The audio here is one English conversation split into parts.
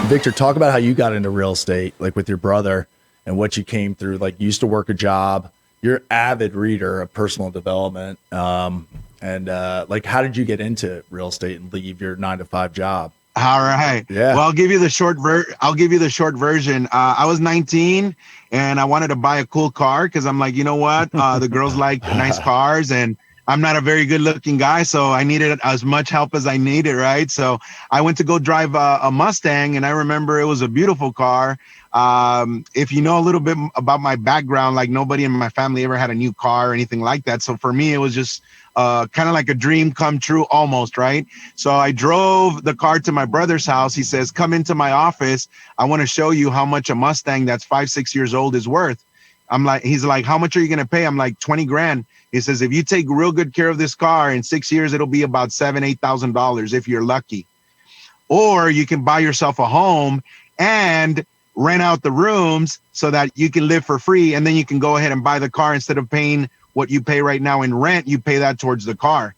Victor, talk about how you got into real estate, like with your brother and what you came through. Like you used to work a job. You're an avid reader of personal development. Like, how did you get into real estate and leave your 9 to 5 job? All right. Yeah. Well, I'll give you the short version. I was 19 and I wanted to buy a cool car because I'm like, you know what? The girls like nice cars and I'm not a very good looking guy. So I needed as much help as I needed. Right. So I went to go drive a Mustang and I remember it was a beautiful car. If you know a little bit about my background, like nobody in my family ever had a new car or anything like that. So for me, it was just kind of like a dream come true almost, right? So I drove the car to my brother's house. He says, come into my office. I want to show you how much a Mustang that's 5-6 years old is worth. He's like, how much are you going to pay? I'm like, 20 grand. He says, if you take real good care of this car in 6 years, it'll be about $7,000-8,000 if you're lucky. Or you can buy yourself a home and rent out the rooms so that you can live for free. And then you can go ahead and buy the car instead of paying what you pay right now in rent, you pay that towards the car.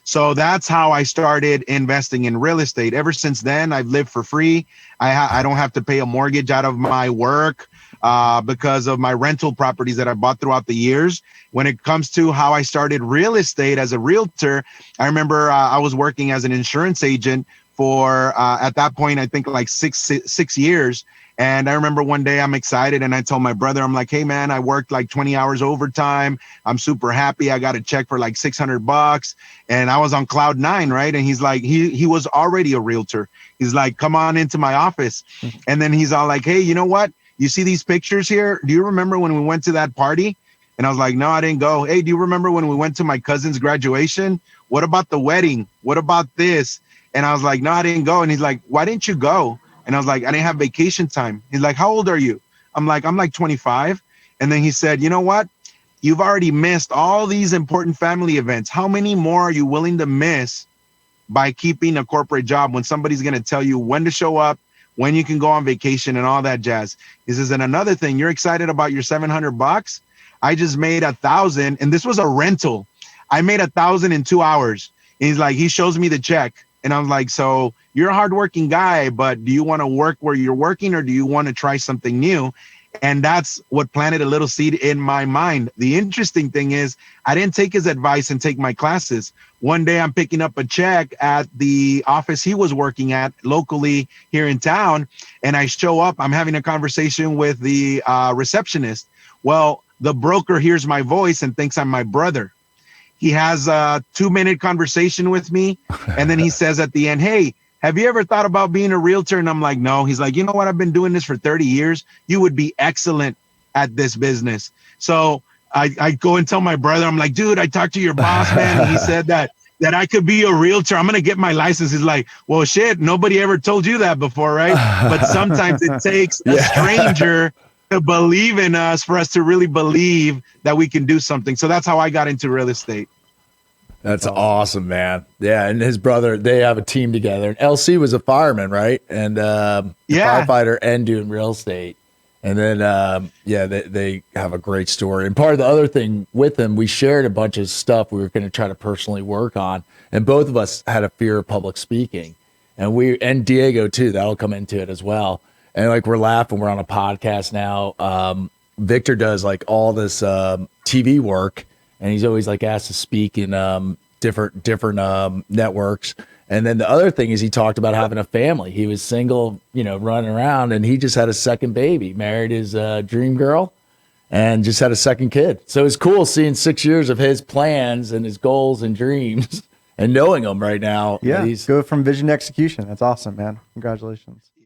So that's how I started investing in real estate. Ever since then, I've lived for free. I don't have to pay a mortgage out of my work because of my rental properties that I bought throughout the years. When it comes to how I started real estate as a realtor, I remember I was working as an insurance agent for, at that point, I think like six years. And I remember one day I'm excited and I told my brother, I'm like, hey man, I worked like 20 hours overtime. I'm super happy. I got a check for like $600 and I was on cloud 9, right? And he's like, he was already a realtor. He's like, come on into my office. And then he's all like, hey, you know what? You see these pictures here? Do you remember when we went to that party? And I was like, no, I didn't go. Hey, do you remember when we went to my cousin's graduation? What about the wedding? What about this? And I was like, no, I didn't go. And he's like, why didn't you go? And I was like, I didn't have vacation time. He's like, how old are you? I'm like 25. And then he said, you know what? You've already missed all these important family events. How many more are you willing to miss by keeping a corporate job when somebody's going to tell you when to show up, when you can go on vacation and all that jazz? He says, and another thing, you're excited about your $700. I just made 1,000 and this was a rental. I made 1,000 in 2 hours. And he's like, he shows me the check. And I'm like, so you're a hardworking guy, but do you want to work where you're working or do you want to try something new? And that's what planted a little seed in my mind. The interesting thing is I didn't take his advice and take my classes. One day I'm picking up a check at the office he was working at locally here in town. And I show up, I'm having a conversation with the receptionist. Well, the broker hears my voice and thinks I'm my brother. He has a 2-minute conversation with me. And then he says at the end, hey, have you ever thought about being a realtor? And I'm like, no. He's like, you know what? I've been doing this for 30 years. You would be excellent at this business. So I go and tell my brother, I'm like, dude, I talked to your boss, man. And he said that I could be a realtor. I'm going to get my license. He's like, well, shit, nobody ever told you that before, right? But sometimes it takes a stranger to believe in us for us to really believe that we can do something. So that's how I got into real estate. That's awesome, man. Yeah, and his brother, they have a team together. And LC was a fireman, right? And firefighter and doing real estate. And then, they have a great story. And part of the other thing with him, we shared a bunch of stuff we were going to try to personally work on. And both of us had a fear of public speaking. And Diego, too. That'll come into it as well. And like we're laughing, we're on a podcast now. Victor does like all this TV work, and he's always like asked to speak in different networks. And then the other thing is he talked about having a family. He was single, running around, and he just had a second baby, married his dream girl, and just had a second kid. So it's cool seeing 6 years of his plans and his goals and dreams and knowing them right now. Yeah, go from vision to execution. That's awesome, man. Congratulations.